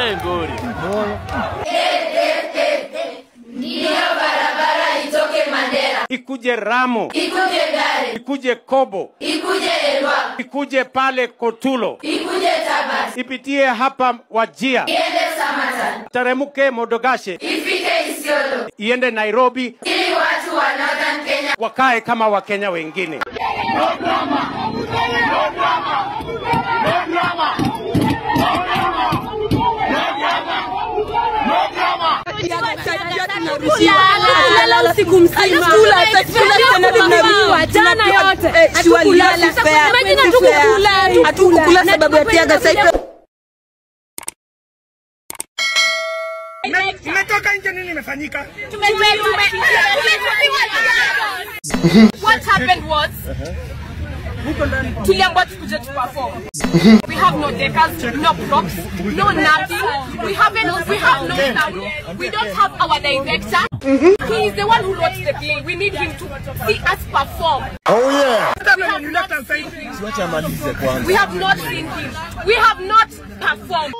ngori. Ndio barabara itoke Mandera. Ikuje Ramo. Ikuje Gare. Ikuje Kobo. Ikuje Elwa. Ikuje pale Kotulo. Ikuje Tabas. Ipitie hapa Wajia. Iende Samatan. Taremuke Modogashe. Ifike Isiolo. Iende Nairobi. Ili watu wa Northern Kenya wakae kama Wakenya wengine. No drama. No drama. No drama. Kulala usiku mzima. Jana yote. Hatukukula sababu ya tiaga sasa. Mmetoka nje, nini imefanyika? What happened was tuliambiwa tukuje to perform. We have no deckers, no props, no nothing. We have no sound. We don't have our director. He is the one who wrote the play. We need him to see us perform. Oh yeah. We have not seen him. We have not performed.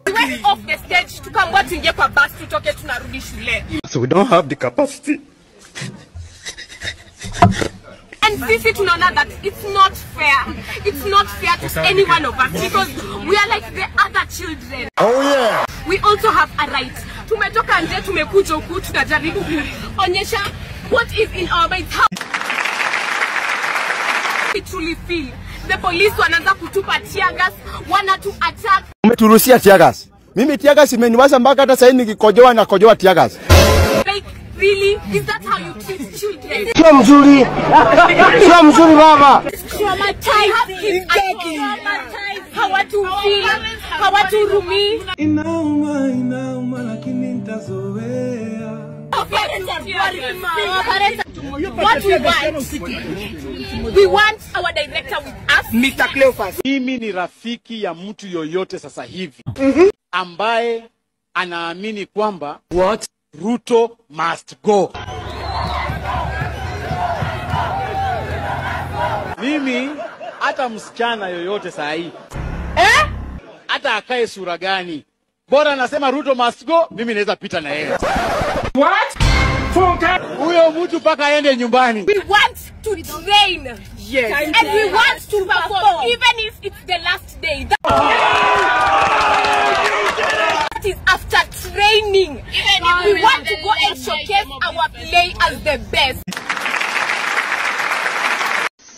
We went off the stage tukaambiwa tuingie kwa bus tutoke tunarudi shule. So we don't have the capacity. And sisi tunaona that it's not fair. It's not fair to any one of us because we are like the other children. Oh yeah. We also have a right. Tumetoka nje tumekuja huku tunajaribu kuonyesha what is in our minds. How we truly feel. The police wanaanza kutupa tear gas, wanatu attack. Umeturuhusia tear gas. Mimi tear gas imeniwasha mpaka hata sasa nikikojoa na kojoa tear gas. Like really? Is that how you treat children? Sio mzuri. Sio mzuri baba. Traumatized. Hawatu feel, hawatu rumi. Inauma lakini nitazoea. What we want? We want our director with us. Mr. Cleophas. Mimi ni rafiki ya mtu yoyote sasa hivi ambaye anaamini kwamba Ruto must go. Mimi hata msichana yoyote saa hii hata akae sura gani, bora anasema Ruto must go, mimi naweza pita na yeye. What? Huyo mtu paka aende nyumbani. We want to train. Yes. And we want to perform even if it's the last day. That is after training. We want to go and showcase our play as the best.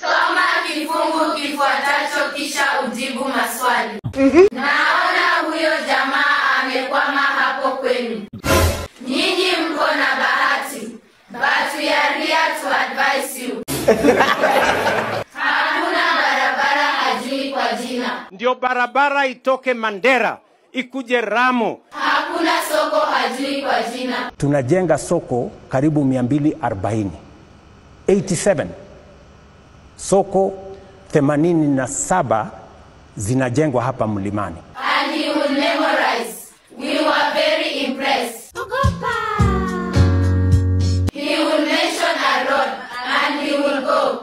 soma kifungu kifuatacho kisha ujibu maswali. Naona huyo jamaa amekwama hapo kwenu. Nyinyi mko na bahati. But we are here to advise you. Hakuna barabara hajui kwa jina. Ndio barabara itoke Mandera ikuje Ramo. Hakuna soko hajui kwa jina. Tunajenga soko karibu 240. 87 soko 87 zinajengwa hapa Mlimani. And he will memorize. We were very impressed. He will mention a road and he will go.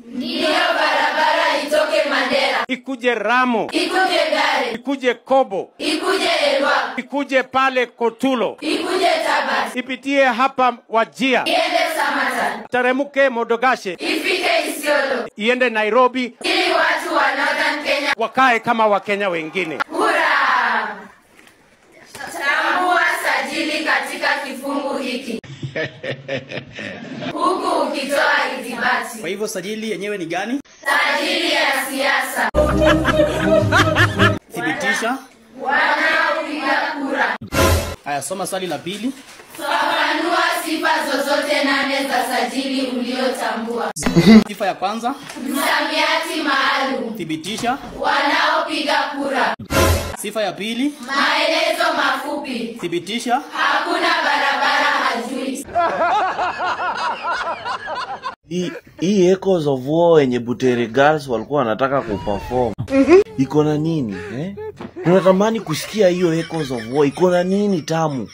Ndio barabara itoke Mandera. Ikuje Ramo. Ikuje Gare. Ikuje Kobo. Ikuje Elwa. Ikuje pale Kotulo. Ikuje Tabas. Ipitie hapa Wajia. Iende Samatan. Taremuke Modogashe. Ifike Isiolo. Iende Nairobi. Ili watu wa Northern Kenya wakae kama Wakenya wengine. Hura! Tambua sajili katika kifungu hiki. Huku ukitoa ithibati. Kwa hivyo sajili yenyewe ni gani? Sajili ya siasa. Thibitisha. Wanaopiga kura. Haya, soma swali la pili. Fafanua sifa zozote 8 za sajili uliotambua. Sifa ya kwanza. Msamiati maalum. Thibitisha. Wanaopiga kura. Sifa ya pili. Maelezo mafupi. Thibitisha. Hakuna barabara hajui. Hii Echoes of War yenye Butere Girls walikuwa wanataka kuperform. Iko na nini Tunatamani kusikia hiyo Echoes of War iko na nini tamu.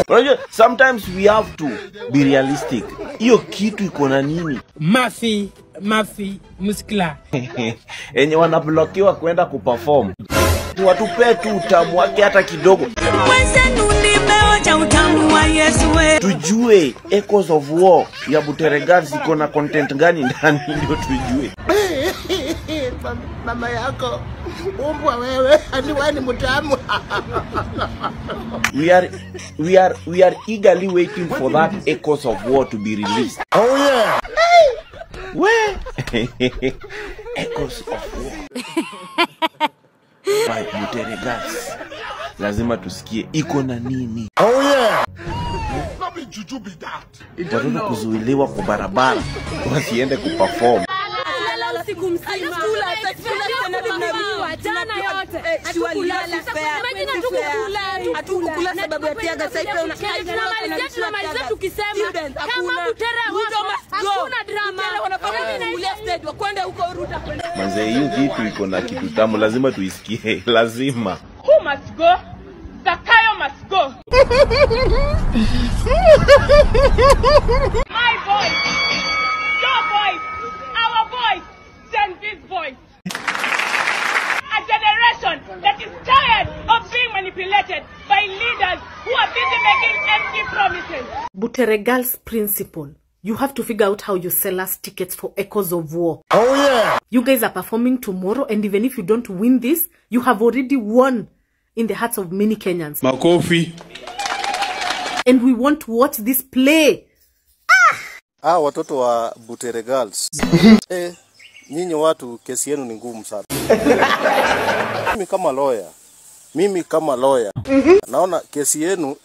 Unajua sometimes we have to be realistic. Hiyo kitu iko na nini? Mafi Mafi Muskla. Enye wanablokiwa kwenda kuperform. Watupe tu utamu wake hata kidogo. Tujue Echoes of War ya Butere Girls iko na content gani ndani ndio tujue. Mama yako umbwa wewe, hadi wewe ni mtamu. We are eagerly waiting for that Echoes of War to be released. Oh yeah. Where? Echoes of War by Butere Girls. Lazima tusikie iko na nini. Oh yeah. Watoto kuzuiliwa kwa barabara wasiende kuperform. Siku mzima jana yote Hatukula sababu ya tiaga sasa hivi tunamaliza tukisema kama Butere hakuna drama wanafanya kulia stage wakwenda huko Ruta kwenda. Manze hiyo kitu iko na kitu tamu, lazima tuisikie, lazima. Who must go? Zakayo must go. My voice, your voice, our voice, Gen Z's voice. A generation that is tired of being manipulated by leaders who are busy making empty promises. Butere Girls principle. You have to figure out how you sell us tickets for Echoes of War. Oh yeah. You guys are performing tomorrow, and even if you don't win this, you have already won in the hearts of many Kenyans. Makofi. And we want to watch this play. Watoto wa Butere Girls. Nyinyi watu kesi yenu ni ngumu sana. Mimi kama lawyer. Naona kesi yenu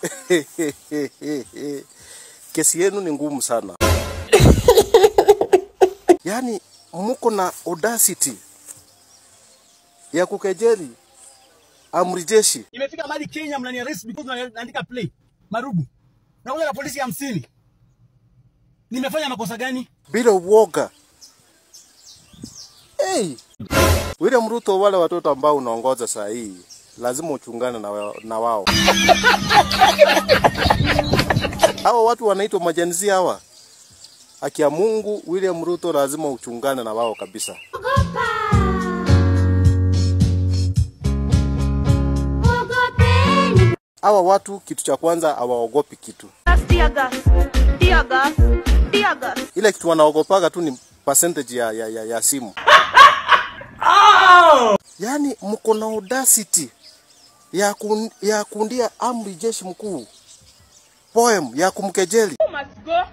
kesi yenu ni ngumu sana. Yani mko na audacity ya kukejeli amri jeshi. Imefika mahali Kenya mnani arrest because naandika play marubu. Na wala polisi 50. Nimefanya makosa gani? Bila uoga. William Ruto, wale watoto ambao unaongoza saa hii lazima uchungane na wao. Hawa watu wanaitwa majenzi hawa. Haki ya Mungu, William Ruto lazima uchungane na wao kabisa. Hawa watu kitu cha kwanza hawaogopi kitu. Ile kitu wanaogopaga tu ni percentage ya simu. Yani mko na audacity ya kuundia amri jeshi mkuu poem ya kumkejeli. Who must go?